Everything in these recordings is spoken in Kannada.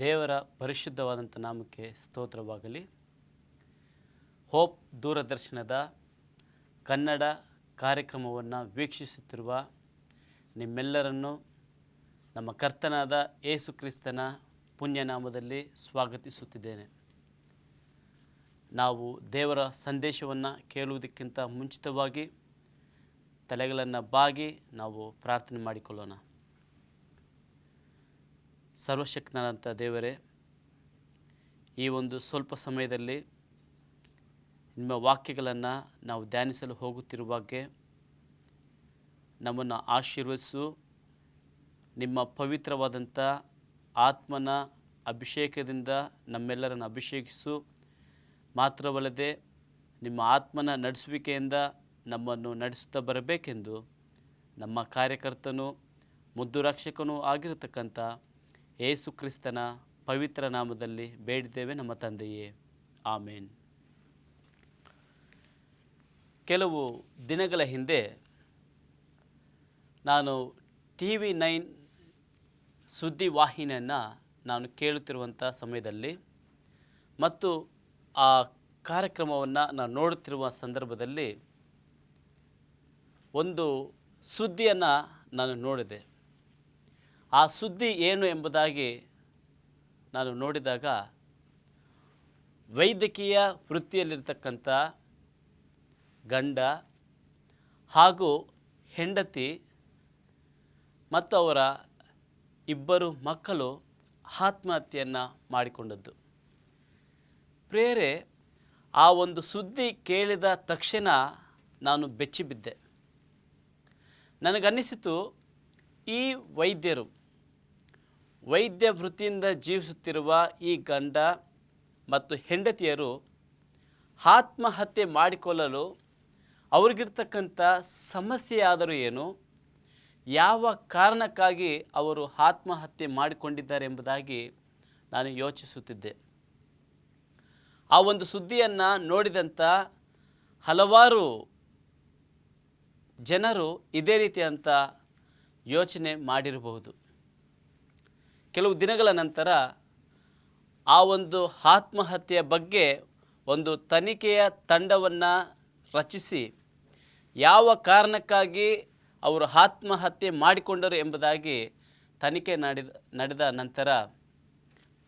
ದೇವರ ಪರಿಶುದ್ಧವಾದಂಥ ನಾಮಕ್ಕೆ ಸ್ತೋತ್ರವಾಗಲಿ. ಹೋಪ್ ದೂರದರ್ಶನದ ಕನ್ನಡ ಕಾರ್ಯಕ್ರಮವನ್ನು ವೀಕ್ಷಿಸುತ್ತಿರುವ ನಿಮ್ಮೆಲ್ಲರನ್ನು ನಮ್ಮ ಕರ್ತನಾದ ಯೇಸು ಕ್ರಿಸ್ತನ ಪುಣ್ಯನಾಮದಲ್ಲಿ ಸ್ವಾಗತಿಸುತ್ತಿದ್ದೇನೆ. ನಾವು ದೇವರ ಸಂದೇಶವನ್ನು ಕೇಳುವುದಕ್ಕಿಂತ ಮುಂಚಿತವಾಗಿ ತಲೆಗಳನ್ನು ಬಾಗಿ ನಾವು ಪ್ರಾರ್ಥನೆ ಮಾಡಿಕೊಳ್ಳೋಣ. ಸರ್ವಶಕ್ತನಾದಂಥ ದೇವರೇ, ಈ ಒಂದು ಸ್ವಲ್ಪ ಸಮಯದಲ್ಲಿ ನಿಮ್ಮ ವಾಕ್ಯಗಳನ್ನು ನಾವು ಧ್ಯಾನಿಸಲು ಹೋಗುತ್ತಿರುವಾಗೆ ನಮ್ಮನ್ನು ಆಶೀರ್ವದಿಸು. ನಿಮ್ಮ ಪವಿತ್ರವಾದಂಥ ಆತ್ಮನ ಅಭಿಷೇಕದಿಂದ ನಮ್ಮೆಲ್ಲರನ್ನು ಅಭಿಷೇಕಿಸು. ಮಾತ್ರವಲ್ಲದೆ ನಿಮ್ಮ ಆತ್ಮನ ನಡೆಸುವಿಕೆಯಿಂದ ನಮ್ಮನ್ನು ನಡೆಸುತ್ತಾ ಬರಬೇಕೆಂದು ನಮ್ಮ ಕಾರ್ಯಕರ್ತನೂ ಮುದ್ದು ರಕ್ಷಕನೂ ಆಗಿರತಕ್ಕಂಥ ಯೇಸು ಕ್ರಿಸ್ತನ ಪವಿತ್ರ ನಾಮದಲ್ಲಿ ಬೇಡಿದ್ದೇವೆ ನಮ್ಮ ತಂದೆಯೇ, ಆಮೇನ್. ಕೆಲವು ದಿನಗಳ ಹಿಂದೆ ನಾನು TV9 ಸುದ್ದಿ ವಾಹಿನಿಯನ್ನು ನಾನು ಕೇಳುತ್ತಿರುವಂಥ ಸಮಯದಲ್ಲಿ ಮತ್ತು ಆ ಕಾರ್ಯಕ್ರಮವನ್ನು ನಾನು ನೋಡುತ್ತಿರುವ ಸಂದರ್ಭದಲ್ಲಿ ಒಂದು ಸುದ್ದಿಯನ್ನು ನಾನು ನೋಡಿದೆ. ಆ ಸುದ್ದಿ ಏನು ಎಂಬುದಾಗಿ ನಾನು ನೋಡಿದಾಗ, ವೈದ್ಯಕೀಯ ವೃತ್ತಿಯಲ್ಲಿರ್ತಕ್ಕಂಥ ಗಂಡ ಹಾಗೂ ಹೆಂಡತಿ ಮತ್ತು ಅವರ ಇಬ್ಬರು ಮಕ್ಕಳು ಆತ್ಮಹತ್ಯೆಯನ್ನು ಮಾಡಿಕೊಂಡದ್ದು. ಪ್ರಿಯರೇ, ಆ ಒಂದು ಸುದ್ದಿ ಕೇಳಿದ ತಕ್ಷಣ ನಾನು ಬೆಚ್ಚಿಬಿದ್ದೆ. ನನಗನ್ನಿಸಿತು, ಈ ವೈದ್ಯ ವೃತ್ತಿಯಿಂದ ಜೀವಿಸುತ್ತಿರುವ ಈ ಗಂಡ ಮತ್ತು ಹೆಂಡತಿಯರು ಆತ್ಮಹತ್ಯೆ ಮಾಡಿಕೊಳ್ಳಲು ಅವ್ರಿಗಿರ್ತಕ್ಕಂಥ ಸಮಸ್ಯೆಯಾದರೂ ಏನು, ಯಾವ ಕಾರಣಕ್ಕಾಗಿ ಅವರು ಆತ್ಮಹತ್ಯೆ ಮಾಡಿಕೊಂಡಿದ್ದಾರೆ ಎಂಬುದಾಗಿ ನಾನು ಯೋಚಿಸುತ್ತಿದ್ದೆ. ಆ ಒಂದು ಸುದ್ದಿಯನ್ನು ನೋಡಿದಂಥ ಹಲವಾರು ಜನರು ಇದೇ ರೀತಿಯಂಥ ಯೋಚನೆ ಮಾಡಿರಬಹುದು. ಕೆಲವು ದಿನಗಳ ನಂತರ ಆ ಒಂದು ಆತ್ಮಹತ್ಯೆಯ ಬಗ್ಗೆ ಒಂದು ತನಿಖೆಯ ತಂಡವನ್ನು ರಚಿಸಿ ಯಾವ ಕಾರಣಕ್ಕಾಗಿ ಅವರು ಆತ್ಮಹತ್ಯೆ ಮಾಡಿಕೊಂಡರು ಎಂಬುದಾಗಿ ತನಿಖೆ ನಡೆದ ನಂತರ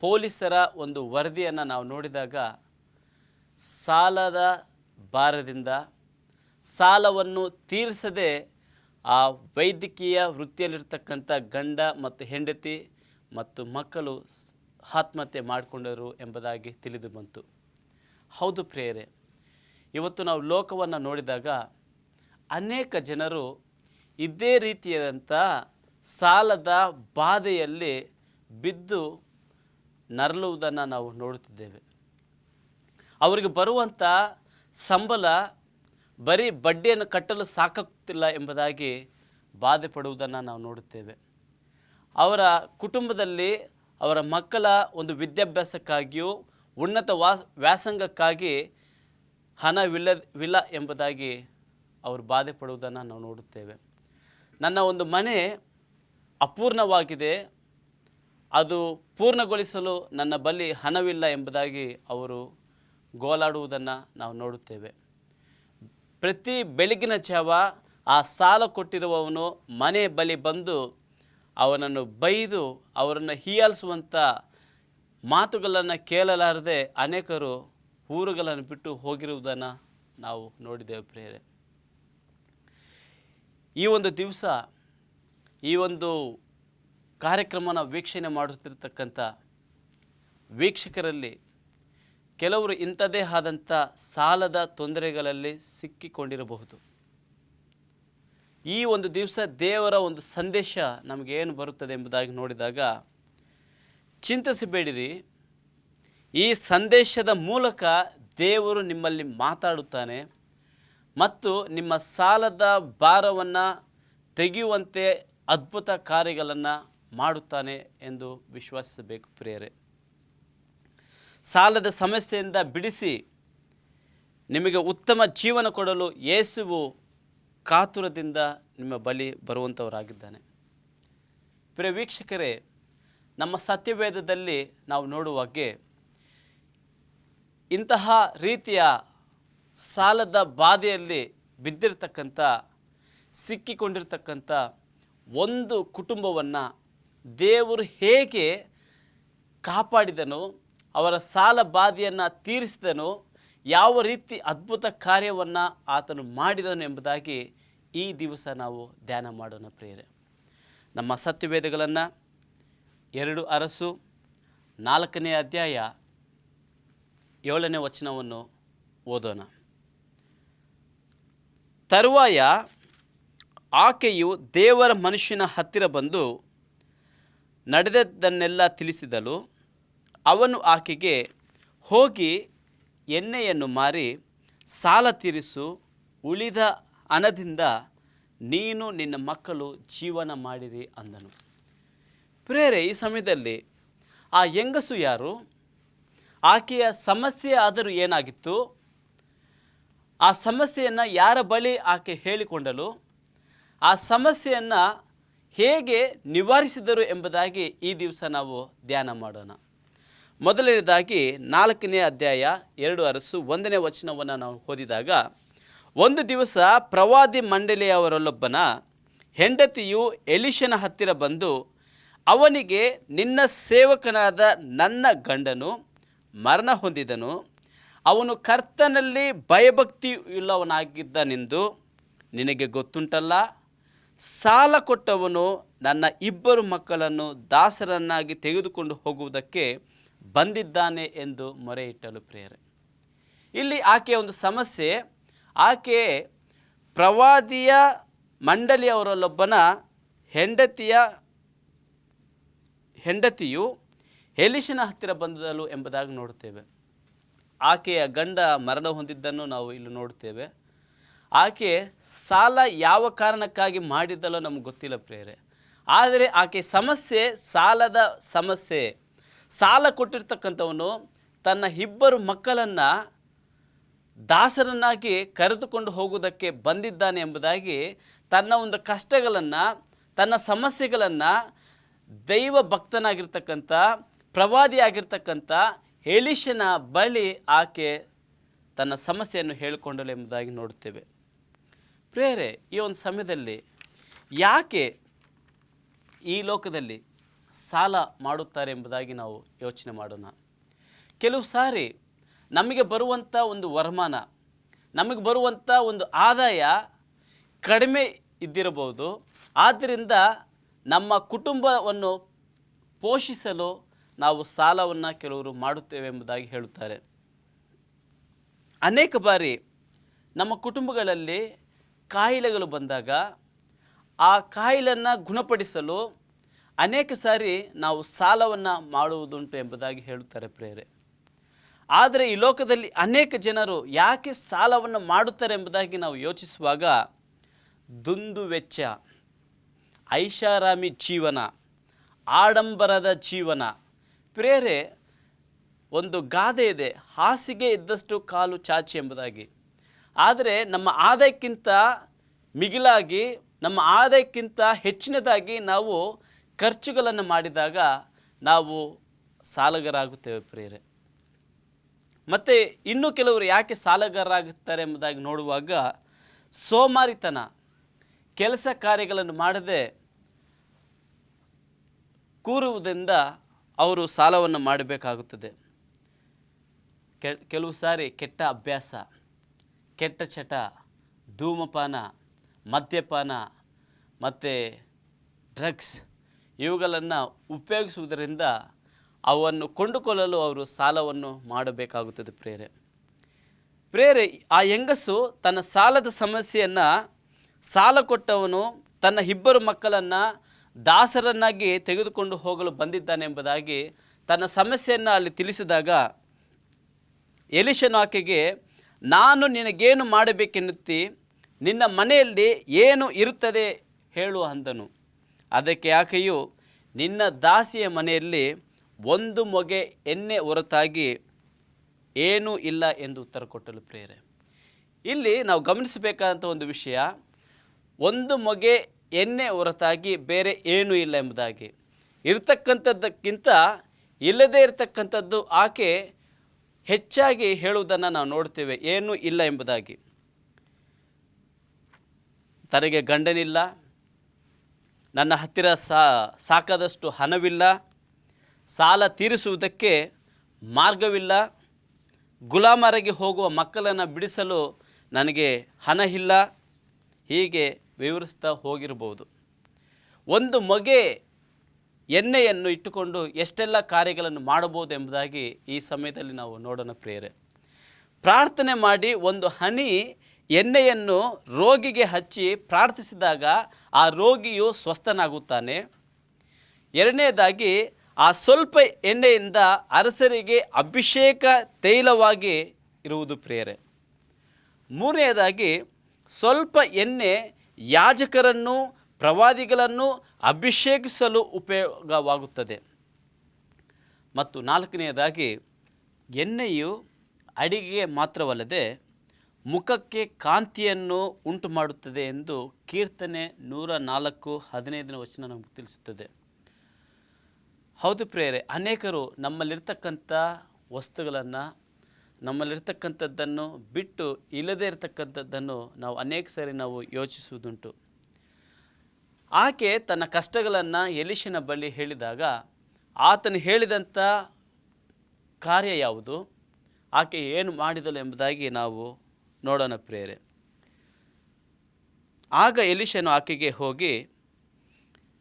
ಪೊಲೀಸರ ಒಂದು ವರದಿಯನ್ನು ನಾವು ನೋಡಿದಾಗ, ಸಾಲದ ಭಾರದಿಂದ ಸಾಲವನ್ನು ತೀರಿಸದೆ ಆ ವೈದ್ಯಕೀಯ ವೃತ್ತಿಯಲ್ಲಿರ್ತಕ್ಕಂಥ ಗಂಡ ಮತ್ತು ಹೆಂಡತಿ ಮತ್ತು ಮಕ್ಕಳು ಆತ್ಮಹತ್ಯೆ ಮಾಡಿಕೊಂಡರು ಎಂಬುದಾಗಿ ತಿಳಿದು ಬಂತು. ಹೌದು ಪ್ರಿಯರೇ, ಇವತ್ತು ನಾವು ಲೋಕವನ್ನು ನೋಡಿದಾಗ ಅನೇಕ ಜನರು ಇದೇ ರೀತಿಯಾದಂಥ ಸಾಲದ ಬಾಧೆಯಲ್ಲಿ ಬಿದ್ದು ನರಳುವುದನ್ನು ನಾವು ನೋಡುತ್ತಿದ್ದೇವೆ. ಅವರಿಗೆ ಬರುವಂಥ ಸಂಬಳ ಬರೀ ಬಡ್ಡಿಯನ್ನು ಕಟ್ಟಲು ಸಾಕಾಗುತ್ತಿಲ್ಲ ಎಂಬುದಾಗಿ ಬಾಧೆ ಪಡುವುದನ್ನು ನಾವು ನೋಡುತ್ತೇವೆ. ಅವರ ಕುಟುಂಬದಲ್ಲಿ ಅವರ ಮಕ್ಕಳ ಒಂದು ವಿದ್ಯಾಭ್ಯಾಸಕ್ಕಾಗಿಯೂ ಉನ್ನತ ವ್ಯಾಸಂಗಕ್ಕಾಗಿ ಹಣವಿಲ್ಲ ಎಂಬುದಾಗಿ ಅವರು ಬಾಧೆ ಪಡುವುದನ್ನು ನಾವು ನೋಡುತ್ತೇವೆ. ನನ್ನ ಒಂದು ಮನೆ ಅಪೂರ್ಣವಾಗಿದೆ, ಅದು ಪೂರ್ಣಗೊಳಿಸಲು ನನ್ನ ಬಳಿ ಹಣವಿಲ್ಲ ಎಂಬುದಾಗಿ ಅವರು ಗೋಳಾಡುವುದನ್ನು ನಾವು ನೋಡುತ್ತೇವೆ. ಪ್ರತಿ ಬೆಳಗಿನ ಜಾವ ಆ ಸಾಲ ಕೊಟ್ಟಿರುವವನು ಮನೆ ಬಳಿ ಬಂದು ಅವನನ್ನು ಬೈದು ಅವರನ್ನು ಹೀಯಾಳಿಸುವಂಥ ಮಾತುಗಳನ್ನು ಕೇಳಲಾರದೆ ಅನೇಕರು ಊರುಗಳನ್ನು ಬಿಟ್ಟು ಹೋಗಿರುವುದನ್ನು ನಾವು ನೋಡಿದ್ದೇವೆ ಪ್ರಿಯರೇ. ಈ ಒಂದು ದಿವಸ ಈ ಒಂದು ಕಾರ್ಯಕ್ರಮನ ವೀಕ್ಷಣೆ ಮಾಡುತ್ತಿರತಕ್ಕಂಥ ವೀಕ್ಷಕರಲ್ಲಿ ಕೆಲವರು ಇಂಥದ್ದೇ ಆದಂಥ ಸಾಲದ ತೊಂದರೆಗಳಲ್ಲಿ ಸಿಕ್ಕಿಕೊಂಡಿರಬಹುದು. ಈ ಒಂದು ದಿವಸ ದೇವರ ಒಂದು ಸಂದೇಶ ನಮಗೇನು ಬರುತ್ತದೆ ಎಂಬುದಾಗಿ ನೋಡಿದಾಗ, ಚಿಂತಿಸಬೇಡಿರಿ, ಈ ಸಂದೇಶದ ಮೂಲಕ ದೇವರು ನಿಮ್ಮಲ್ಲಿ ಮಾತಾಡುತ್ತಾನೆ ಮತ್ತು ನಿಮ್ಮ ಸಾಲದ ಭಾರವನ್ನು ತೆಗೆಯುವಂತೆ ಅದ್ಭುತ ಕಾರ್ಯಗಳನ್ನು ಮಾಡುತ್ತಾನೆ ಎಂದು ವಿಶ್ವಾಸಿಸಬೇಕು ಪ್ರಿಯರೇ. ಸಾಲದ ಸಮಸ್ಯೆಯಿಂದ ಬಿಡಿಸಿ ನಿಮಗೆ ಉತ್ತಮ ಜೀವನ ಕೊಡಲು ಯೇಸುವು ಕಾತುರದಿಂದ ನಿಮ್ಮ ಬಳಿ ಬರುವಂಥವರಾಗಿದ್ದಾನೆ. ಪ್ರಿಯ ವೀಕ್ಷಕರೇ, ನಮ್ಮ ಸತ್ಯವೇದದಲ್ಲಿ ನಾವು ನೋಡುವಾಗೆ ಇಂತಹ ರೀತಿಯ ಸಾಲದ ಬಾಧೆಯಲ್ಲಿ ಬಿದ್ದಿರ್ತಕ್ಕಂಥ ಸಿಕ್ಕಿಕೊಂಡಿರ್ತಕ್ಕಂಥ ಒಂದು ಕುಟುಂಬವನ್ನು ದೇವರು ಹೇಗೆ ಕಾಪಾಡಿದನು, ಅವರ ಸಾಲ ಬಾಧೆಯನ್ನು ತೀರಿಸಿದನು, ಯಾವ ರೀತಿ ಅದ್ಭುತ ಕಾರ್ಯವನ್ನು ಆತನು ಮಾಡಿದನು ಎಂಬುದಾಗಿ ಈ ದಿವಸ ನಾವು ಧ್ಯಾನ ಮಾಡೋಣ ಪ್ರಿಯರೇ. ನಮ್ಮ ಸತ್ಯವೇದಗಳನ್ನು 2 ಅರಸು 4ನೇ ಅಧ್ಯಾಯ 7ನೇ ವಚನವನ್ನು ಓದೋಣ. ತರುವಾಯ ಆಕೆಯು ದೇವರ ಮನುಷ್ಯನ ಹತ್ತಿರ ಬಂದು ನಡೆದದ್ದನ್ನೆಲ್ಲ ತಿಳಿಸಿದಳು. ಅವನು ಆಕೆಗೆ, ಹೋಗಿ ಎಣ್ಣೆಯನ್ನು ಮಾರಿ ಸಾಲ ತೀರಿಸು, ಉಳಿದ ಹಣದಿಂದ ನೀನು ನಿನ್ನ ಮಕ್ಕಳು ಜೀವನ ಮಾಡಿರಿ ಅಂದನು. ಪ್ರಿಯರೇ, ಈ ಸಮಯದಲ್ಲಿ ಆ ಹೆಂಗಸು ಯಾರು? ಆಕೆಯ ಸಮಸ್ಯೆ ಆದರೂ ಏನಾಗಿತ್ತು? ಆ ಸಮಸ್ಯೆಯನ್ನು ಯಾರ ಬಳಿ ಆಕೆ ಹೇಳಿಕೊಂಡಳು? ಆ ಸಮಸ್ಯೆಯನ್ನು ಹೇಗೆ ನಿವಾರಿಸಿದರು ಎಂಬುದಾಗಿ ಈ ದಿವಸ ನಾವು ಧ್ಯಾನ ಮಾಡೋಣ. ಮೊದಲನೇದಾಗಿ 4ನೇ ಅಧ್ಯಾಯ 2 ಅರಸು 1ನೇ ವಚನವನ್ನು ನಾವು ಓದಿದಾಗ, ಒಂದು ದಿವಸ ಪ್ರವಾದಿ ಮಂಡಳಿಯವರಲ್ಲೊಬ್ಬನ ಹೆಂಡತಿಯು ಎಲೀಷನ ಹತ್ತಿರ ಬಂದು ಅವನಿಗೆ, ನಿನ್ನ ಸೇವಕನಾದ ನನ್ನ ಗಂಡನು ಮರಣ ಹೊಂದಿದನು, ಅವನು ಕರ್ತನಲ್ಲಿ ಭಯಭಕ್ತಿಯುಳ್ಳವನಾಗಿದ್ದನೆಂದು ನಿನಗೆ ಗೊತ್ತುಂಟಲ್ಲ. ಸಾಲ ಕೊಟ್ಟವನು ನನ್ನ 2 ಮಕ್ಕಳನ್ನು ದಾಸರನ್ನಾಗಿ ತೆಗೆದುಕೊಂಡು ಹೋಗುವುದಕ್ಕೆ ಬಂದಿದ್ದಾನೆ ಎಂದು ಮೊರೆ ಇಟ್ಟಳು. ಪ್ರಿಯರೇ, ಇಲ್ಲಿ ಆಕೆಯ ಒಂದು ಸಮಸ್ಯೆ, ಆಕೆ ಪ್ರವಾದಿಯ ಮಂಡಳಿಯವರಲ್ಲೊಬ್ಬನ ಹೆಂಡತಿಯು ಎಲೀಷನ ಹತ್ತಿರ ಬಂದಳು ಎಂಬುದಾಗಿ ನೋಡುತ್ತೇವೆ. ಆಕೆಯ ಗಂಡ ಮರಣ ಹೊಂದಿದ್ದನ್ನು ನಾವು ಇಲ್ಲಿ ನೋಡುತ್ತೇವೆ. ಆಕೆ ಸಾಲ ಯಾವ ಕಾರಣಕ್ಕಾಗಿ ಮಾಡಿದ್ದಲ್ಲೋ ನಮಗೆ ಗೊತ್ತಿಲ್ಲ ಪ್ರಿಯರೇ. ಆದರೆ ಆಕೆ ಸಮಸ್ಯೆ ಸಾಲದ ಸಮಸ್ಯೆ. ಸಾಲ ಕೊಟ್ಟಿರ್ತಕ್ಕಂಥವನು ತನ್ನ 2 ಮಕ್ಕಳನ್ನು ದಾಸರನ್ನಾಗಿ ಕರೆದುಕೊಂಡು ಹೋಗುವುದಕ್ಕೆ ಬಂದಿದ್ದಾನೆ ಎಂಬುದಾಗಿ ತನ್ನ ಒಂದು ಕಷ್ಟಗಳನ್ನು, ತನ್ನ ಸಮಸ್ಯೆಗಳನ್ನು ದೈವ ಭಕ್ತನಾಗಿರ್ತಕ್ಕಂಥ ಪ್ರವಾದಿಯಾಗಿರ್ತಕ್ಕಂಥ ಎಲೀಷನ ಬಳಿ ಆಕೆ ತನ್ನ ಸಮಸ್ಯೆಯನ್ನು ಹೇಳಿಕೊಂಡಳು ಎಂಬುದಾಗಿ ನೋಡುತ್ತೇವೆ. ಪ್ರಿಯರೇ, ಈ ಒಂದು ಸಮಯದಲ್ಲಿ ಯಾಕೆ ಈ ಲೋಕದಲ್ಲಿ ಸಾಲ ಮಾಡುತ್ತಾರೆ ಎಂಬುದಾಗಿ ನಾವು ಯೋಚನೆ ಮಾಡೋಣ. ಕೆಲವು ಸಾರಿ ನಮಗೆ ಬರುವಂಥ ಒಂದು ವರಮಾನ, ನಮಗೆ ಬರುವಂಥ ಒಂದು ಆದಾಯ ಕಡಿಮೆ ಇದ್ದಿರಬಹುದು. ಆದ್ದರಿಂದ ನಮ್ಮ ಕುಟುಂಬವನ್ನು ಪೋಷಿಸಲು ನಾವು ಸಾಲವನ್ನು ಕೆಲವರು ಮಾಡುತ್ತೇವೆ ಎಂಬುದಾಗಿ ಹೇಳುತ್ತಾರೆ. ಅನೇಕ ಬಾರಿ ನಮ್ಮ ಕುಟುಂಬಗಳಲ್ಲಿ ಕಾಯಿಲೆಗಳು ಬಂದಾಗ ಆ ಕಾಯಿಲೆಯನ್ನು ಗುಣಪಡಿಸಲು ಅನೇಕ ಸಾರಿ ನಾವು ಸಾಲವನ್ನು ಮಾಡುವುದುಂಟು ಎಂಬುದಾಗಿ ಹೇಳುತ್ತಾರೆ ಪ್ರಿಯರೇ. ಆದರೆ ಈ ಲೋಕದಲ್ಲಿ ಅನೇಕ ಜನರು ಯಾಕೆ ಸಾಲವನ್ನು ಮಾಡುತ್ತಾರೆ ಎಂಬುದಾಗಿ ನಾವು ಯೋಚಿಸುವಾಗ, ದುಂದು ವೆಚ್ಚ, ಐಷಾರಾಮಿ ಜೀವನ, ಆಡಂಬರದ ಜೀವನ. ಪ್ರಿಯರೇ, ಒಂದು ಗಾದೆ ಇದೆ, ಹಾಸಿಗೆ ಇದ್ದಷ್ಟು ಕಾಲು ಚಾಚಿ ಎಂಬುದಾಗಿ. ಆದರೆ ನಮ್ಮ ಆದಾಯಕ್ಕಿಂತ ಮಿಗಿಲಾಗಿ, ನಮ್ಮ ಆದಾಯಕ್ಕಿಂತ ಹೆಚ್ಚಿನದಾಗಿ ನಾವು ಖರ್ಚುಗಳನ್ನು ಮಾಡಿದಾಗ ನಾವು ಸಾಲಗಾರರಾಗುತ್ತೇವೆ ಪ್ರಿಯರೇ. ಮತ್ತು ಇನ್ನೂ ಕೆಲವರು ಯಾಕೆ ಸಾಲಗಾರರಾಗುತ್ತಾರೆ ಎಂಬುದಾಗಿ ನೋಡುವಾಗ, ಸೋಮಾರಿತನ, ಕೆಲಸ ಕಾರ್ಯಗಳನ್ನು ಮಾಡದೆ ಕೂರುವುದರಿಂದ ಅವರು ಸಾಲವನ್ನು ಮಾಡಬೇಕಾಗುತ್ತದೆ. ಕೆಲವು ಸಾರಿ ಕೆಟ್ಟ ಅಭ್ಯಾಸ, ಕೆಟ್ಟ ಚಟ, ಧೂಮಪಾನ, ಮದ್ಯಪಾನ ಮತ್ತು ಡ್ರಗ್ಸ್ ಇವುಗಳನ್ನು ಉಪಯೋಗಿಸುವುದರಿಂದ ಅವನ್ನು ಕೊಂಡುಕೊಳ್ಳಲು ಅವರು ಸಾಲವನ್ನು ಮಾಡಬೇಕಾಗುತ್ತದೆ ಪ್ರಿಯರೇ. ಆ ಹೆಂಗಸು ತನ್ನ ಸಾಲದ ಸಮಸ್ಯೆಯನ್ನು, ಸಾಲ ಕೊಟ್ಟವನು ತನ್ನ 2 ಮಕ್ಕಳನ್ನು ದಾಸರನ್ನಾಗಿ ತೆಗೆದುಕೊಂಡು ಹೋಗಲು ಬಂದಿದ್ದಾನೆ ಎಂಬುದಾಗಿ ತನ್ನ ಸಮಸ್ಯೆಯನ್ನು ಅಲ್ಲಿ ತಿಳಿಸಿದಾಗ, ಎಲೀಷನು ಆಕೆಗೆ, ನಾನು ನಿನಗೇನು ಮಾಡಬೇಕೆನ್ನುತ್ತಿ, ನಿನ್ನ ಮನೆಯಲ್ಲಿ ಏನು ಇರುತ್ತದೆ ಹೇಳು ಅಂದನು. ಅದಕ್ಕೆ ಆಕೆಯು, ನಿನ್ನ ದಾಸಿಯ ಮನೆಯಲ್ಲಿ 1 ಮೊಗೆ ಎಣ್ಣೆ ಹೊರತಾಗಿ ಏನೂ ಇಲ್ಲ ಎಂದು ಉತ್ತರ ಕೊಟ್ಟಳು ಪ್ರಿಯರೇ. ಇಲ್ಲಿ ನಾವು ಗಮನಿಸಬೇಕಾದಂಥ ಒಂದು ವಿಷಯ, 1 ಮೊಗೆ ಎಣ್ಣೆ ಹೊರತಾಗಿ ಬೇರೆ ಏನೂ ಇಲ್ಲ ಎಂಬುದಾಗಿ. ಇರತಕ್ಕಂಥದ್ದಕ್ಕಿಂತ ಇಲ್ಲದೇ ಇರತಕ್ಕಂಥದ್ದು ಆಕೆ ಹೆಚ್ಚಾಗಿ ಹೇಳುವುದನ್ನು ನಾವು ನೋಡ್ತೇವೆ, ಏನೂ ಇಲ್ಲ ಎಂಬುದಾಗಿ. ತನಗೆ ಗಂಡನಿಲ್ಲ, ನನ್ನ ಹತ್ತಿರ ಸಾಕಾದಷ್ಟು ಹಣವಿಲ್ಲ, ಸಾಲ ತೀರಿಸುವುದಕ್ಕೆ ಮಾರ್ಗವಿಲ್ಲ, ಗುಲಾಮರಾಗಿ ಹೋಗುವ ಮಕ್ಕಳನ್ನು ಬಿಡಿಸಲು ನನಗೆ ಹಣ ಇಲ್ಲ, ಹೀಗೆ ವಿವರಿಸ್ತಾ ಹೋಗಿರ್ಬೋದು. ಒಂದು ಮೊಗೆ ಎಣ್ಣೆಯನ್ನು ಇಟ್ಟುಕೊಂಡು ಎಷ್ಟೆಲ್ಲ ಕಾರ್ಯಗಳನ್ನು ಮಾಡಬಹುದು ಎಂಬುದಾಗಿ ಈ ಸಮಯದಲ್ಲಿ ನಾವು ನೋಡೋಣ ಪ್ರಿಯರೇ. ಪ್ರಾರ್ಥನೆ ಮಾಡಿ ಒಂದು ಹನಿ ಎಣ್ಣೆಯನ್ನು ರೋಗಿಗೆ ಹಚ್ಚಿ ಪ್ರಾರ್ಥಿಸಿದಾಗ ಆ ರೋಗಿಯು ಸ್ವಸ್ಥನಾಗುತ್ತಾನೆ. ಎರಡನೇದಾಗಿ ಆ ಸ್ವಲ್ಪ ಎಣ್ಣೆಯಿಂದ ಅರಸರಿಗೆ ಅಭಿಷೇಕ ತೈಲವಾಗಿ ಇರುವುದು ಪ್ರಿಯರೇ. ಮೂರನೆಯದಾಗಿ ಸ್ವಲ್ಪ ಎಣ್ಣೆ ಯಾಜಕರನ್ನು ಪ್ರವಾದಿಗಳನ್ನು ಅಭಿಷೇಕಿಸಲು ಉಪಯೋಗವಾಗುತ್ತದೆ. ಮತ್ತು ನಾಲ್ಕನೆಯದಾಗಿ ಎಣ್ಣೆಯು ಅಡಿಗೆಗೆ ಮಾತ್ರವಲ್ಲದೆ ಮುಖಕ್ಕೆ ಕಾಂತಿಯನ್ನು ಉಂಟು ಮಾಡುತ್ತದೆ ಎಂದು ಕೀರ್ತನೆ 104:15 ನಮಗೆ ತಿಳಿಸುತ್ತದೆ. ಹೌದು ಪ್ರಿಯರೇ, ಅನೇಕರು ನಮ್ಮಲ್ಲಿರ್ತಕ್ಕಂಥ ವಸ್ತುಗಳನ್ನು, ನಮ್ಮಲ್ಲಿರ್ತಕ್ಕಂಥದ್ದನ್ನು ಬಿಟ್ಟು ಇಲ್ಲದೇ ಇರತಕ್ಕಂಥದ್ದನ್ನು ನಾವು ಅನೇಕ ಸಾರಿ ನಾವು ಯೋಚಿಸುವುದುಂಟು. ಆಕೆ ತನ್ನ ಕಷ್ಟಗಳನ್ನು ಎಲೀಷನ ಬಳಿ ಹೇಳಿದಾಗ ಆತನು ಹೇಳಿದಂಥ ಕಾರ್ಯ ಯಾವುದು, ಆಕೆ ಏನು ಮಾಡಿದಳು ಎಂಬುದಾಗಿ ನಾವು ನೋಡೋಣ ಪ್ರಿಯರೇ. ಆಗ ಎಲೀಷನು ಆಕೆಗೆ ಹೋಗಿ,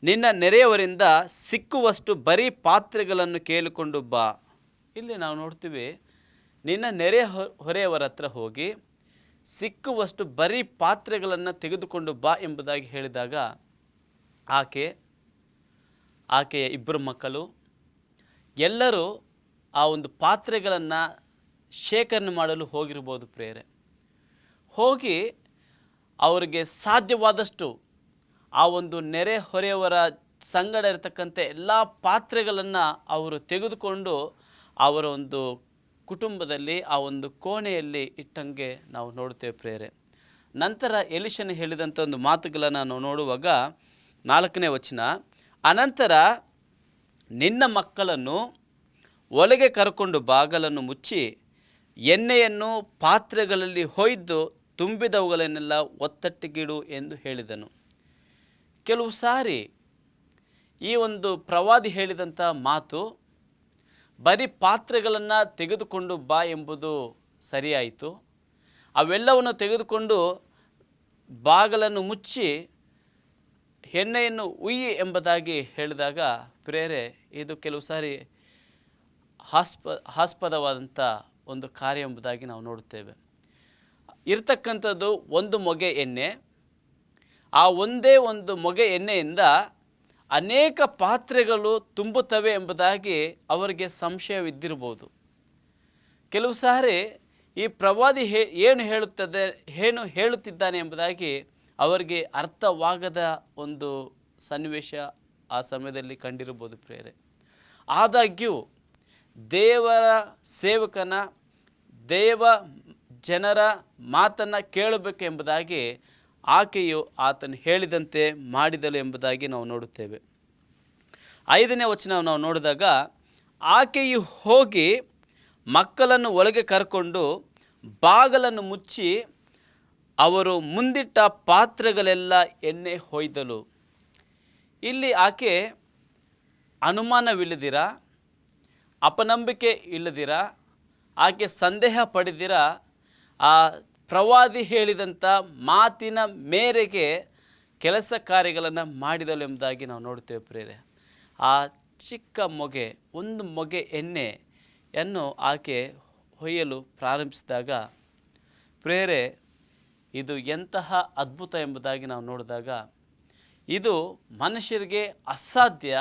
ನಿನ್ನ ನೆರೆಯವರಿಂದ ಸಿಕ್ಕುವಷ್ಟು ಬರೀ ಪಾತ್ರೆಗಳನ್ನು ಕೇಳಿಕೊಂಡು ಬಾ. ಇಲ್ಲಿ ನಾವು ನೋಡ್ತೀವಿ, ನಿನ್ನ ಹೊರೆಯವರ ಹತ್ರ ಹೋಗಿ ಸಿಕ್ಕುವಷ್ಟು ಬರೀ ಪಾತ್ರೆಗಳನ್ನು ತೆಗೆದುಕೊಂಡು ಬಾ ಎಂಬುದಾಗಿ ಹೇಳಿದಾಗ ಆಕೆಯ ಇಬ್ಬರು ಮಕ್ಕಳು ಎಲ್ಲರೂ ಆ ಒಂದು ಪಾತ್ರೆಗಳನ್ನು ಶೇಖರಣೆ ಮಾಡಲು ಹೋಗಿರ್ಬೋದು ಪ್ರಿಯರೇ. ಹೋಗಿ ಅವರಿಗೆ ಸಾಧ್ಯವಾದಷ್ಟು ಆ ಒಂದು ನೆರೆಹೊರೆಯವರ ಸಂಗಡ ಇರತಕ್ಕಂಥ ಎಲ್ಲ ಪಾತ್ರೆಗಳನ್ನು ಅವರು ತೆಗೆದುಕೊಂಡು ಅವರ ಒಂದು ಕುಟುಂಬದಲ್ಲಿ ಆ ಒಂದು ಕೋಣೆಯಲ್ಲಿ ಇಟ್ಟಂಗೆ ನಾವು ನೋಡುತ್ತೇವೆ ಪ್ರಿಯರೇ. ನಂತರ ಎಲೀಷನು ಹೇಳಿದಂಥ ಒಂದು ಮಾತುಗಳನ್ನು ನಾವು ನೋಡುವಾಗ 4ನೇ ವಚನ, ಅನಂತರ ನಿನ್ನ ಮಕ್ಕಳನ್ನು ಒಳಗೆ ಕರ್ಕೊಂಡು ಬಾಗಲನ್ನು ಮುಚ್ಚಿ ಎಣ್ಣೆಯನ್ನು ಪಾತ್ರೆಗಳಲ್ಲಿ ಹೊಯ್ದು ತುಂಬಿದವುಗಳನ್ನೆಲ್ಲ ಒತ್ತಟ್ಟಿಗಿಡು ಎಂದು ಹೇಳಿದನು. ಕೆಲವು ಸಾರಿ ಈ ಒಂದು ಪ್ರವಾದಿ ಹೇಳಿದಂಥ ಮಾತು ಬರೀ ಪಾತ್ರೆಗಳನ್ನು ತೆಗೆದುಕೊಂಡು ಬಾ ಎಂಬುದು ಸರಿಯಾಯಿತು. ಅವೆಲ್ಲವನ್ನು ತೆಗೆದುಕೊಂಡು ಬಾಗಲನ್ನು ಮುಚ್ಚಿ ಎಣ್ಣೆಯನ್ನು ಉಯ್ಯಿ ಎಂಬುದಾಗಿ ಹೇಳಿದಾಗ ಪ್ರೇರೆ, ಇದು ಕೆಲವು ಸಾರಿ ಹಾಸ್ಪದವಾದಂಥ ಒಂದು ಕಾರ್ಯ ಎಂಬುದಾಗಿ ನಾವು ನೋಡುತ್ತೇವೆ. ಇರ್ತಕ್ಕಂಥದ್ದು ಒಂದು ಮೊಗೆ ಎಣ್ಣೆ. ಆ ಒಂದೇ ಒಂದು ಮೊಗೆ ಎಣ್ಣೆಯಿಂದ ಅನೇಕ ಪಾತ್ರೆಗಳು ತುಂಬುತ್ತವೆ ಎಂಬುದಾಗಿ ಅವರಿಗೆ ಸಂಶಯವಿದ್ದಿರಬಹುದು. ಕೆಲವು ಸಾರಿ ಈ ಪ್ರವಾದಿ ಏನು ಹೇಳುತ್ತಿದ್ದಾನೆ ಎಂಬುದಾಗಿ ಅವರಿಗೆ ಅರ್ಥವಾಗದ ಒಂದು ಸನ್ನಿವೇಶ ಆ ಸಮಯದಲ್ಲಿ ಕಂಡಿರಬಹುದು ಪ್ರಿಯರೇ. ಆದಾಗ್ಯೂ ದೇವರ ಸೇವಕನ, ದೇವ ಜನರ ಮಾತನ್ನು ಕೇಳಬೇಕು ಎಂಬುದಾಗಿ ಆಕೆಯು ಆತನು ಹೇಳಿದಂತೆ ಮಾಡಿದಳು ಎಂಬುದಾಗಿ ನಾವು ನೋಡುತ್ತೇವೆ. 5ನೇ ವಚನ ನಾವು ನೋಡಿದಾಗ, ಆಕೆಯು ಹೋಗಿ ಮಕ್ಕಳನ್ನು ಒಳಗೆ ಕರ್ಕೊಂಡು ಬಾಗಲನ್ನು ಮುಚ್ಚಿ ಅವರು ಮುಂದಿಟ್ಟ ಪಾತ್ರೆಗಳೆಲ್ಲ ಎಣ್ಣೆ ಹೊಯ್ದಳು. ಇಲ್ಲಿ ಆಕೆ ಅನುಮಾನವಿಲ್ಲದಿರ, ಅಪನಂಬಿಕೆ ಇಲ್ಲದಿರ, ಆಕೆ ಸಂದೇಹ ಪಡೆದಿರ ಆ ಪ್ರವಾದಿ ಹೇಳಿದಂಥ ಮಾತಿನ ಮೇರೆಗೆ ಕೆಲಸ ಕಾರ್ಯಗಳನ್ನು ಮಾಡಿದಳು ಎಂಬುದಾಗಿ ನಾವು ನೋಡ್ತೇವೆ ಪ್ರಿಯರೇ. ಆ ಚಿಕ್ಕ ಮೊಗೆ, ಒಂದು ಮೊಗೆ ಎಣ್ಣೆಯನ್ನು ಆಕೆ ಹೊಯ್ಯಲು ಪ್ರಾರಂಭಿಸಿದಾಗ ಪ್ರಿಯರೇ, ಇದು ಎಂತಹ ಅದ್ಭುತ ಎಂಬುದಾಗಿ ನಾವು ನೋಡಿದಾಗ, ಇದು ಮನುಷ್ಯರಿಗೆ ಅಸಾಧ್ಯ,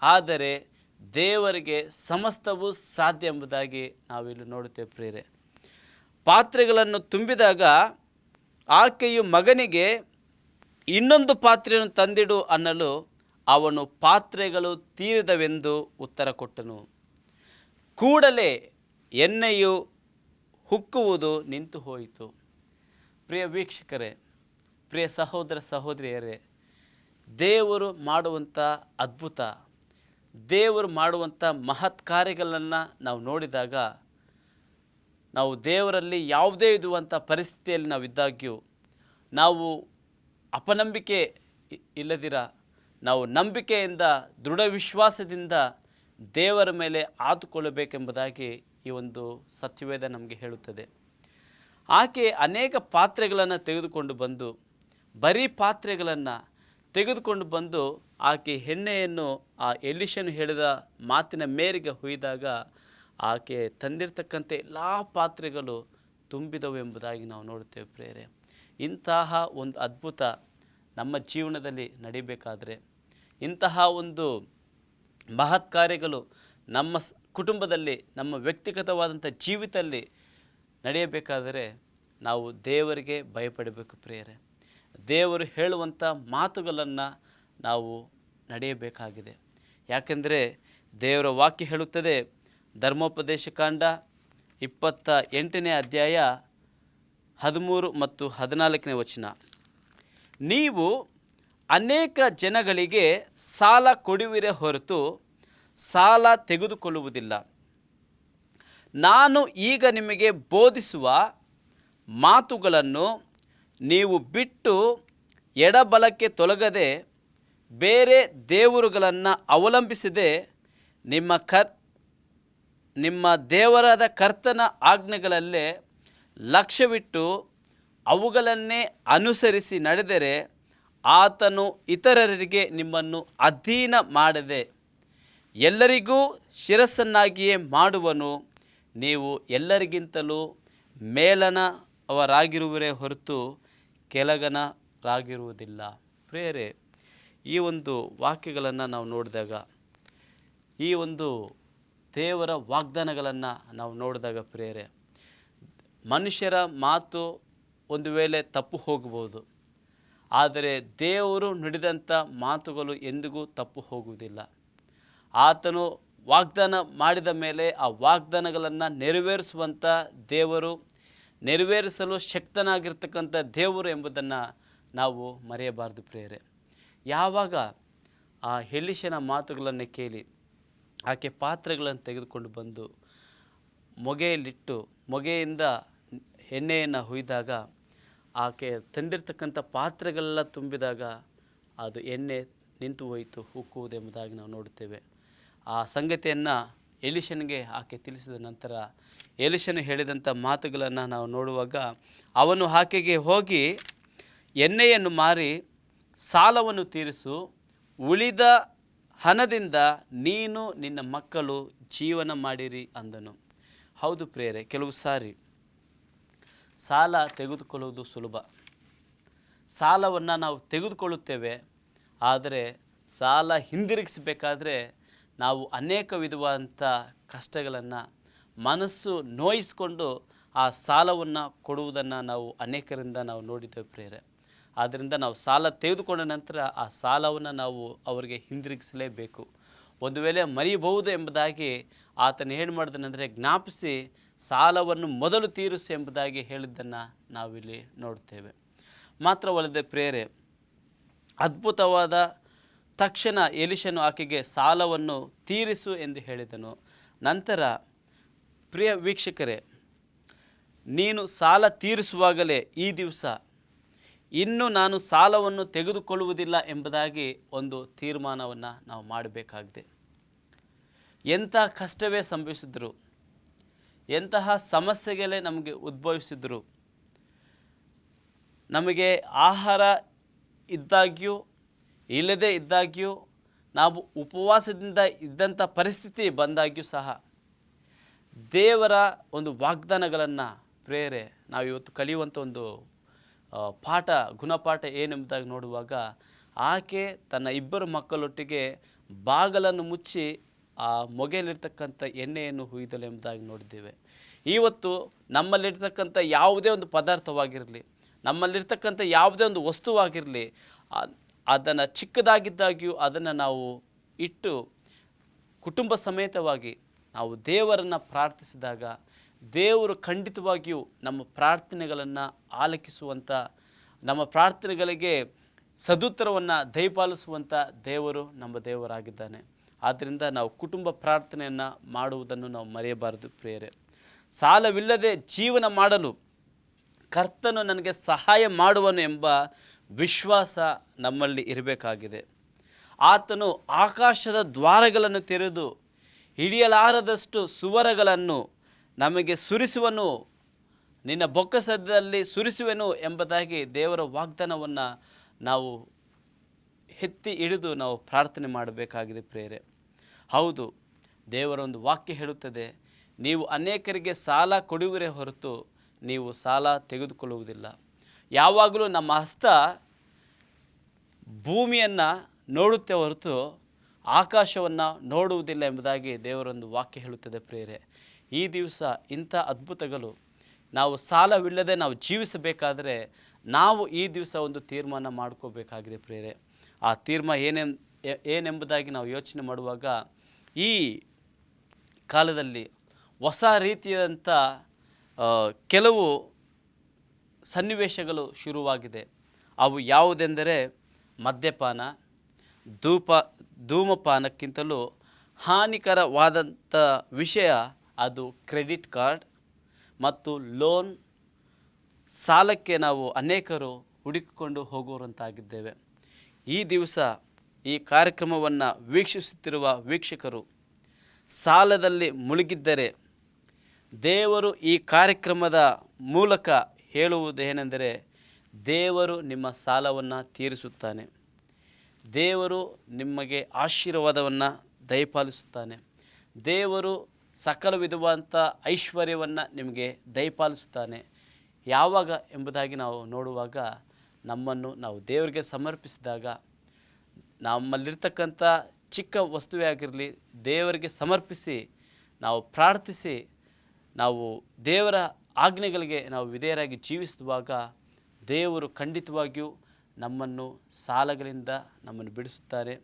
ಆದರೆ ದೇವರಿಗೆ ಸಮಸ್ತವೂ ಸಾಧ್ಯ ಎಂಬುದಾಗಿ ನಾವಿಲ್ಲಿ ನೋಡುತ್ತೇವೆ ಪ್ರಿಯರೇ. ಪಾತ್ರೆಗಳನ್ನು ತುಂಬಿದಾಗ ಆಕೆಯು ಮಗನಿಗೆ ಇನ್ನೊಂದು ಪಾತ್ರೆಯನ್ನು ತಂದಿಡು ಅನ್ನಲು ಅವನು ಪಾತ್ರೆಗಳು ತೀರಿದವೆಂದು ಉತ್ತರ ಕೊಟ್ಟನು. ಕೂಡಲೇ ಎಣ್ಣೆಯು ಹುಕ್ಕುವುದು ನಿಂತು ಹೋಯಿತು. ಪ್ರಿಯ ವೀಕ್ಷಕರೇ, ಪ್ರಿಯ ಸಹೋದರ ಸಹೋದರಿಯರೇ, ದೇವರು ಮಾಡುವಂಥ ಅದ್ಭುತ, ದೇವರು ಮಾಡುವಂಥ ಮಹತ್ ಕಾರ್ಯಗಳನ್ನು ನಾವು ನೋಡಿದಾಗ ನಾವು ದೇವರಲ್ಲಿ ಯಾವುದೇ ಇರುವಂಥ ಪರಿಸ್ಥಿತಿಯಲ್ಲಿ ನಾವು ಇದ್ದಾಗ್ಯೂ ನಾವು ಅಪನಂಬಿಕೆ ಇಲ್ಲದಿರ ನಾವು ನಂಬಿಕೆಯಿಂದ ದೃಢ ವಿಶ್ವಾಸದಿಂದ ದೇವರ ಮೇಲೆ ಆತುಕೊಳ್ಳಬೇಕೆಂಬುದಾಗಿ ಈ ಒಂದು ಸತ್ಯವೇದ ನಮಗೆ ಹೇಳುತ್ತದೆ. ಆಕೆ ಅನೇಕ ಪಾತ್ರೆಗಳನ್ನು ತೆಗೆದುಕೊಂಡು ಬಂದು, ಬರೀ ಪಾತ್ರೆಗಳನ್ನು ತೆಗೆದುಕೊಂಡು ಬಂದು ಆಕೆ ಎಣ್ಣೆಯನ್ನು ಆ ಎಲೀಷನು ಹೇಳಿದ ಮಾತಿನ ಮೇರೆಗೆ ಹುಯ್ದಾಗ ಆಕೆ ತಂದಿರತಕ್ಕಂಥ ಎಲ್ಲ ಪಾತ್ರೆಗಳು ತುಂಬಿದವು ಎಂಬುದಾಗಿ ನಾವು ನೋಡುತ್ತೇವೆ ಪ್ರಿಯರೇ. ಇಂತಹ ಒಂದು ಅದ್ಭುತ ನಮ್ಮ ಜೀವನದಲ್ಲಿ ನಡಿಬೇಕಾದರೆ, ಇಂತಹ ಒಂದು ಮಹತ್ ಕಾರ್ಯಗಳು ನಮ್ಮ ಕುಟುಂಬದಲ್ಲಿ, ನಮ್ಮ ವ್ಯಕ್ತಿಗತವಾದಂಥ ಜೀವಿತದಲ್ಲಿ ನಡೆಯಬೇಕಾದರೆ ನಾವು ದೇವರಿಗೆ ಭಯಪಡಬೇಕು ಪ್ರಿಯರೇ. ದೇವರು ಹೇಳುವಂಥ ಮಾತುಗಳನ್ನು ನಾವು ನಡೆಯಬೇಕಾಗಿದೆ. ಯಾಕೆಂದರೆ ದೇವರ ವಾಕ್ಯ ಹೇಳುತ್ತದೆ, ಧರ್ಮೋಪದೇಶ ಕಾಂಡ 28ನೇ ಅಧ್ಯಾಯ 13 ಮತ್ತು 14ನೇ ವಚನ, ನೀವು ಅನೇಕ ಜನಗಳಿಗೆ ಸಾಲ ಕೊಡುವಿರೇ ಹೊರತು ಸಾಲ ತೆಗೆದುಕೊಳ್ಳುವುದಿಲ್ಲ. ನಾನು ಈಗ ನಿಮಗೆ ಬೋಧಿಸುವ ಮಾತುಗಳನ್ನು ನೀವು ಬಿಟ್ಟು ಎಡಬಲಕ್ಕೆ ತೊಲಗದೆ ಬೇರೆ ದೇವರುಗಳನ್ನು ಅವಲಂಬಿಸದೆ ನಿಮ್ಮ ದೇವರಾದ ಕರ್ತನ ಆಜ್ಞೆಗಳಲ್ಲೇ ಲಕ್ಷ್ಯವಿಟ್ಟು ಅವುಗಳನ್ನೇ ಅನುಸರಿಸಿ ನಡೆದರೆ ಆತನು ಇತರರಿಗೆ ನಿಮ್ಮನ್ನು ಅಧೀನ ಮಾಡದೆ ಎಲ್ಲರಿಗೂ ಶಿರಸ್ಸನ್ನಾಗಿಯೇ ಮಾಡುವನು. ನೀವು ಎಲ್ಲರಿಗಿಂತಲೂ ಮೇಲನವರಾಗಿರುವರೇ ಹೊರತು ಕೆಳಗನರಾಗಿರುವುದಿಲ್ಲ. ಪ್ರಿಯರೇ, ಈ ಒಂದು ವಾಕ್ಯಗಳನ್ನು ನಾವು ನೋಡಿದಾಗ, ಈ ಒಂದು ದೇವರ ವಾಗ್ದಾನಗಳನ್ನು ನಾವು ನೋಡಿದಾಗ ಪ್ರಿಯರೇ, ಮನುಷ್ಯರ ಮಾತು ಒಂದು ವೇಳೆ ತಪ್ಪು ಹೋಗಬಹುದು, ಆದರೆ ದೇವರು ನುಡಿದಂಥ ಮಾತುಗಳು ಎಂದಿಗೂ ತಪ್ಪು ಹೋಗುವುದಿಲ್ಲ. ಆತನು ವಾಗ್ದಾನ ಮಾಡಿದ ಮೇಲೆ ಆ ವಾಗ್ದಾನಗಳನ್ನು ನೆರವೇರಿಸುವಂಥ ದೇವರು, ನೆರವೇರಿಸಲು ಶಕ್ತನಾಗಿರ್ತಕ್ಕಂಥ ದೇವರು ಎಂಬುದನ್ನು ನಾವು ಮರೆಯಬಾರದು ಪ್ರಿಯರೇ. ಯಾವಾಗ ಆ ಎಲೀಷನ ಮಾತುಗಳನ್ನು ಕೇಳಿ ಆಕೆ ಪಾತ್ರೆಗಳನ್ನು ತೆಗೆದುಕೊಂಡು ಬಂದು ಮೊಗೆಯಲ್ಲಿಟ್ಟು ಮೊಗೆಯಿಂದ ಎಣ್ಣೆಯನ್ನು ಹುಯ್ದಾಗ ಆಕೆ ತಂದಿರತಕ್ಕಂಥ ಪಾತ್ರೆಗಳೆಲ್ಲ ತುಂಬಿದಾಗ ಅದು ಎಣ್ಣೆ ನಿಂತು ಹೋಯಿತು, ಉಕ್ಕುವುದೆಂಬುದಾಗಿ ನಾವು ನೋಡುತ್ತೇವೆ. ಆ ಸಂಗತಿಯನ್ನು ಎಲೀಷನಿಗೆ ಆಕೆ ತಿಳಿಸಿದ ನಂತರ ಎಲೀಷನು ಹೇಳಿದಂಥ ಮಾತುಗಳನ್ನು ನಾವು ನೋಡುವಾಗ, ಅವನು ಆಕೆಗೆ ಹೋಗಿ ಎಣ್ಣೆಯನ್ನು ಮಾರಿ ಸಾಲವನ್ನು ತೀರಿಸು, ಉಳಿದ ಹಣದಿಂದ ನೀನು ನಿನ್ನ ಮಕ್ಕಳು ಜೀವನ ಮಾಡಿರಿ ಅಂದನು. ಹೌದು ಪ್ರಿಯರೇ, ಕೆಲವು ಸಾರಿ ಸಾಲ ತೆಗೆದುಕೊಳ್ಳುವುದು ಸುಲಭ. ಸಾಲವನ್ನು ನಾವು ತೆಗೆದುಕೊಳ್ಳುತ್ತೇವೆ, ಆದರೆ ಸಾಲ ಹಿಂದಿರುಗಿಸಬೇಕಾದ್ರೆ ನಾವು ಅನೇಕ ವಿಧವಾದಂಥ ಕಷ್ಟಗಳನ್ನು ಮನಸ್ಸು ನೋಯಿಸಿಕೊಂಡು ಆ ಸಾಲವನ್ನು ಕೊಡುವುದನ್ನು ನಾವು ಅನೇಕರಿಂದ ನಾವು ನೋಡಿದ್ದೇವೆ ಪ್ರಿಯರೇ. ಆದ್ದರಿಂದ ನಾವು ಸಾಲ ತೆಗೆದುಕೊಂಡ ನಂತರ ಆ ಸಾಲವನ್ನು ನಾವು ಅವರಿಗೆ ಹಿಂದಿರುಗಿಸಲೇಬೇಕು. ಒಂದು ವೇಳೆ ಮರೆಯಬಹುದು ಎಂಬುದಾಗಿ ಆತನು ಏನು ಮಾಡಿದನೆಂದರೆ, ಜ್ಞಾಪಿಸಿ ಸಾಲವನ್ನು ಮೊದಲು ತೀರಿಸು ಎಂಬುದಾಗಿ ಹೇಳಿದ್ದನ್ನು ನಾವಿಲ್ಲಿ ನೋಡ್ತೇವೆ. ಮಾತ್ರವಲ್ಲದೆ ಪ್ರಿಯರೇ, ಅದ್ಭುತವಾದ ತಕ್ಷಣ ಎಲೀಷನು ಆಕೆಗೆ ಸಾಲವನ್ನು ತೀರಿಸು ಎಂದು ಹೇಳಿದನು. ನಂತರ ಪ್ರಿಯ ವೀಕ್ಷಕರೇ, ನೀನು ಸಾಲ ತೀರಿಸುವಾಗಲೇ ಈ ದಿವಸ ಇನ್ನು ನಾನು ಸಾಲವನ್ನು ತೆಗೆದುಕೊಳ್ಳುವುದಿಲ್ಲ ಎಂಬುದಾಗಿ ಒಂದು ತೀರ್ಮಾನವನ್ನು ನಾವು ಮಾಡಬೇಕಾಗಿದೆ. ಎಂಥ ಕಷ್ಟವೇ ಸಂಭವಿಸಿದ್ರು, ಎಂತಹ ಸಮಸ್ಯೆಗಳೇ ನಮಗೆ ಉದ್ಭವಿಸಿದ್ರು, ನಮಗೆ ಆಹಾರ ಇದ್ದಾಗ್ಯೂ ಇಲ್ಲದೇ ಇದ್ದಾಗ್ಯೂ, ನಾವು ಉಪವಾಸದಿಂದ ಇದ್ದಂಥ ಪರಿಸ್ಥಿತಿ ಬಂದಾಗ್ಯೂ ಸಹ ದೇವರ ಒಂದು ವಾಗ್ದಾನಗಳನ್ನು ಪ್ರೇರೆ ನಾವು ಇವತ್ತು ಕಲಿಯುವಂಥ ಒಂದು ಗುಣಪಾಠ ಏನೆಂಬುದಾಗಿ ನೋಡುವಾಗ, ಆಕೆ ತನ್ನ ಇಬ್ಬರು ಮಕ್ಕಳೊಟ್ಟಿಗೆ ಬಾಗಲನ್ನು ಮುಚ್ಚಿ ಆ ಮೊಗೆಯಲ್ಲಿರ್ತಕ್ಕಂಥ ಎಣ್ಣೆಯನ್ನು ಹುಯ್ದಳು ಎಂಬುದಾಗಿ ನೋಡಿದ್ದೇವೆ. ಇವತ್ತು ನಮ್ಮಲ್ಲಿರ್ತಕ್ಕಂಥ ಯಾವುದೇ ಒಂದು ಪದಾರ್ಥವಾಗಿರಲಿ, ನಮ್ಮಲ್ಲಿರ್ತಕ್ಕಂಥ ಯಾವುದೇ ಒಂದು ವಸ್ತುವಾಗಿರಲಿ, ಅದನ್ನು ಚಿಕ್ಕದಾಗಿದ್ದಾಗ್ಯೂ ಅದನ್ನು ನಾವು ಇಟ್ಟು ಕುಟುಂಬ ಸಮೇತವಾಗಿ ನಾವು ದೇವರನ್ನು ಪ್ರಾರ್ಥಿಸಿದಾಗ ದೇವರು ಖಂಡಿತವಾಗಿಯೂ ನಮ್ಮ ಪ್ರಾರ್ಥನೆಗಳನ್ನು ಆಲಕಿಸುವಂಥ, ನಮ್ಮ ಪ್ರಾರ್ಥನೆಗಳಿಗೆ ಸದುತ್ತರವನ್ನು ದಯಪಾಲಿಸುವಂಥ ದೇವರು ನಮ್ಮ ದೇವರಾಗಿದ್ದಾನೆ. ಆದ್ದರಿಂದ ನಾವು ಕುಟುಂಬ ಪ್ರಾರ್ಥನೆಯನ್ನು ಮಾಡುವುದನ್ನು ನಾವು ಮರೆಯಬಾರದು ಪ್ರಿಯರೇ. ಸಾಲವಿಲ್ಲದೆ ಜೀವನ ಮಾಡಲು ಕರ್ತನು ನನಗೆ ಸಹಾಯ ಮಾಡುವನು ಎಂಬ ವಿಶ್ವಾಸ ನಮ್ಮಲ್ಲಿ ಇರಬೇಕಾಗಿದೆ. ಆತನು ಆಕಾಶದ ದ್ವಾರಗಳನ್ನು ತೆರೆದು ಹಿಡಿಯಲಾರದಷ್ಟು ಸುವರಗಳನ್ನು ನಮಗೆ ಸುರಿಸುವನು, ನಿನ್ನ ಬೊಕ್ಕಸದಲ್ಲಿ ಸುರಿಸುವೆನು ಎಂಬುದಾಗಿ ದೇವರ ವಾಗ್ದಾನವನ್ನು ನಾವು ಎತ್ತಿ ಹಿಡಿದು ನಾವು ಪ್ರಾರ್ಥನೆ ಮಾಡಬೇಕಾಗಿದೆ ಪ್ರಿಯರೇ. ಹೌದು, ದೇವರ ಒಂದು ವಾಕ್ಯ ಹೇಳುತ್ತದೆ, ನೀವು ಅನೇಕರಿಗೆ ಸಾಲ ಕೊಡುವಿರೇ ಹೊರತು ನೀವು ಸಾಲ ತೆಗೆದುಕೊಳ್ಳುವುದಿಲ್ಲ. ಯಾವಾಗಲೂ ನಮ್ಮ ಹಸ್ತ ಭೂಮಿಯನ್ನು ನೋಡುತ್ತೆ ಹೊರತು ಆಕಾಶವನ್ನು ನೋಡುವುದಿಲ್ಲ ಎಂಬುದಾಗಿ ದೇವರೊಂದು ವಾಕ್ಯ ಹೇಳುತ್ತದೆ ಪ್ರಿಯರೇ. ಈ ದಿವಸ ಇಂಥ ಅದ್ಭುತಗಳು ನಾವು ಸಾಲವಿಲ್ಲದೆ ನಾವು ಜೀವಿಸಬೇಕಾದರೆ ನಾವು ಈ ದಿವಸ ಒಂದು ತೀರ್ಮಾನ ಮಾಡ್ಕೋಬೇಕಾಗಿದೆ ಪ್ರಿಯರೇ. ಆ ತೀರ್ಮಾನ ಏನೆಂಬುದಾಗಿ ನಾವು ಯೋಚನೆ ಮಾಡುವಾಗ, ಈ ಕಾಲದಲ್ಲಿ ಹೊಸ ರೀತಿಯಾದಂಥ ಕೆಲವು ಸನ್ನಿವೇಶಗಳು ಶುರುವಾಗಿದೆ. ಅವು ಯಾವುದೆಂದರೆ ಮದ್ಯಪಾನ, ಧೂಮಪಾನಕ್ಕಿಂತಲೂ ಹಾನಿಕರವಾದಂಥ ವಿಷಯ ಅದು ಕ್ರೆಡಿಟ್ ಕಾರ್ಡ್ ಮತ್ತು ಲೋನ್. ಸಾಲಕ್ಕೆ ನಾವು ಅನೇಕರು ಹುಡುಕಿಕೊಂಡು ಹೋಗುವಂತಾಗಿದ್ದೇವೆ. ಈ ದಿವಸ ಈ ಕಾರ್ಯಕ್ರಮವನ್ನು ವೀಕ್ಷಿಸುತ್ತಿರುವ ವೀಕ್ಷಕರು ಸಾಲದಲ್ಲಿ ಮುಳುಗಿದ್ದರೆ ದೇವರು ಈ ಕಾರ್ಯಕ್ರಮದ ಮೂಲಕ ಹೇಳುವುದೇನೆಂದರೆ, ದೇವರು ನಿಮ್ಮ ಸಾಲವನ್ನು ತೀರಿಸುತ್ತಾನೆ. ದೇವರು ನಿಮಗೆ ಆಶೀರ್ವಾದವನ್ನು ದಯಪಾಲಿಸುತ್ತಾನೆ. ದೇವರು ಸಕಲ ವಿಧವಾದಂಥ ಐಶ್ವರ್ಯವನ್ನು ನಿಮಗೆ ದಯಪಾಲಿಸುತ್ತಾನೆ. ಯಾವಾಗ ಎಂಬುದಾಗಿ ನಾವು ನೋಡುವಾಗ, ನಮ್ಮನ್ನು ನಾವು ದೇವರಿಗೆ ಸಮರ್ಪಿಸಿದಾಗ, ನಮ್ಮಲ್ಲಿರ್ತಕ್ಕಂಥ ಚಿಕ್ಕ ವಸ್ತುವೇ ಆಗಿರಲಿ ದೇವರಿಗೆ ಸಮರ್ಪಿಸಿ ನಾವು ಪ್ರಾರ್ಥಿಸಿ ನಾವು ದೇವರ ಆಜ್ಞೆಗಳಿಗೆ ನಾವು ವಿಧೇಯರಾಗಿ ಜೀವಿಸುವಾಗ ದೇವರು ಖಂಡಿತವಾಗಿಯೂ ನಮ್ಮನ್ನು ಸಾಲಗಳಿಂದ ನಮ್ಮನ್ನು ಬಿಡಿಸುತ್ತಾರೆ.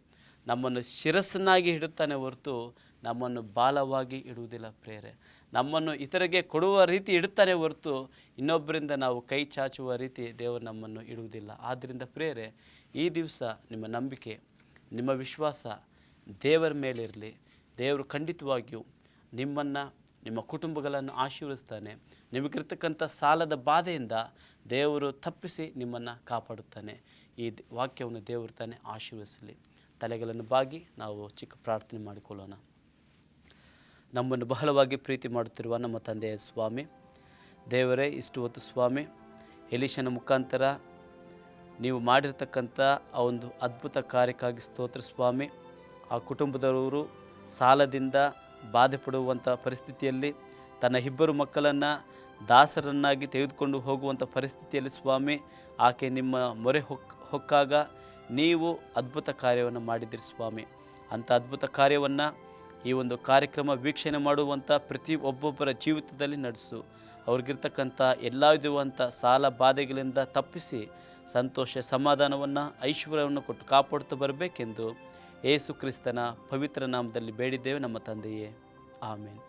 ನಮ್ಮನ್ನು ಶಿರಸ್ಸನ್ನಾಗಿ ಇಡುತ್ತಾನೆ ಹೊರತು ನಮ್ಮನ್ನು ಬಾಲವಾಗಿ ಇಡುವುದಿಲ್ಲ ಪ್ರಿಯರೇ. ನಮ್ಮನ್ನು ಇತರಿಗೆ ಕೊಡುವ ರೀತಿ ಇಡುತ್ತಾನೆ ಹೊರತು ಇನ್ನೊಬ್ಬರಿಂದ ನಾವು ಕೈ ಚಾಚುವ ರೀತಿ ದೇವರು ನಮ್ಮನ್ನು ಇಡುವುದಿಲ್ಲ. ಆದ್ದರಿಂದ ಪ್ರಿಯರೇ, ಈ ದಿವಸ ನಿಮ್ಮ ನಂಬಿಕೆ, ನಿಮ್ಮ ವಿಶ್ವಾಸ ದೇವರ ಮೇಲಿರಲಿ. ದೇವರು ಖಂಡಿತವಾಗಿಯೂ ನಿಮ್ಮನ್ನು, ನಿಮ್ಮ ಕುಟುಂಬಗಳನ್ನು ಆಶೀರ್ವದಿಸ್ತಾನೆ. ನಿಮಗಿರ್ತಕ್ಕಂಥ ಸಾಲದ ಬಾಧೆಯಿಂದ ದೇವರು ತಪ್ಪಿಸಿ ನಿಮ್ಮನ್ನು ಕಾಪಾಡುತ್ತಾನೆ. ಈ ವಾಕ್ಯವನ್ನು ದೇವರು ತಾನೇ ಆಶೀರ್ವದಿಸಲಿ. ತಲೆಗಳನ್ನು ಬಾಗಿ ನಾವು ಚಿಕ್ಕ ಪ್ರಾರ್ಥನೆ ಮಾಡಿಕೊಳ್ಳೋಣ. ನಮ್ಮನ್ನು ಬಹಳವಾಗಿ ಪ್ರೀತಿ ಮಾಡುತ್ತಿರುವ ನಮ್ಮ ತಂದೆಯ ಸ್ವಾಮಿ, ದೇವರೇ, ಇಷ್ಟು ಹೊತ್ತು ಸ್ವಾಮಿ ಎಲೀಷನ ಮುಖಾಂತರ ನೀವು ಮಾಡಿರ್ತಕ್ಕಂಥ ಆ ಒಂದು ಅದ್ಭುತ ಕಾರ್ಯಕ್ಕಾಗಿ ಸ್ತೋತ್ರ ಸ್ವಾಮಿ. ಆ ಕುಟುಂಬದವರು ಸಾಲದಿಂದ ಬಾಧೆ ಪಡುವಂಥ ಪರಿಸ್ಥಿತಿಯಲ್ಲಿ ತನ್ನ ಇಬ್ಬರು ಮಕ್ಕಳನ್ನು ದಾಸರನ್ನಾಗಿ ತೆಗೆದುಕೊಂಡು ಹೋಗುವಂಥ ಪರಿಸ್ಥಿತಿಯಲ್ಲಿ ಸ್ವಾಮಿ ಆಕೆ ನಿಮ್ಮ ಮೊರೆ ಹೊಕ್ಕಾಗ ನೀವು ಅದ್ಭುತ ಕಾರ್ಯವನ್ನು ಮಾಡಿದಿರಿ ಸ್ವಾಮಿ. ಅಂಥ ಅದ್ಭುತ ಕಾರ್ಯವನ್ನು ಈ ಒಂದು ಕಾರ್ಯಕ್ರಮ ವೀಕ್ಷಣೆ ಮಾಡುವಂಥ ಪ್ರತಿ ಒಬ್ಬೊಬ್ಬರ ಜೀವಿತದಲ್ಲಿ ನಡೆಸು. ಅವ್ರಿಗಿರ್ತಕ್ಕಂಥ ಎಲ್ಲ ವಿಧವಂಥ ಸಾಲ ಬಾಧೆಗಳಿಂದ ತಪ್ಪಿಸಿ ಸಂತೋಷ, ಸಮಾಧಾನವನ್ನು, ಐಶ್ವರ್ಯವನ್ನು ಕೊಟ್ಟು ಕಾಪಾಡುತ್ತಾ ಬರಬೇಕೆಂದು ಯೇಸು ಕ್ರಿಸ್ತನ ಪವಿತ್ರ ನಾಮದಲ್ಲಿ ಬೇಡಿದ್ದೇವೆ ನಮ್ಮ ತಂದೆಯೇ, ಆಮೇನ್.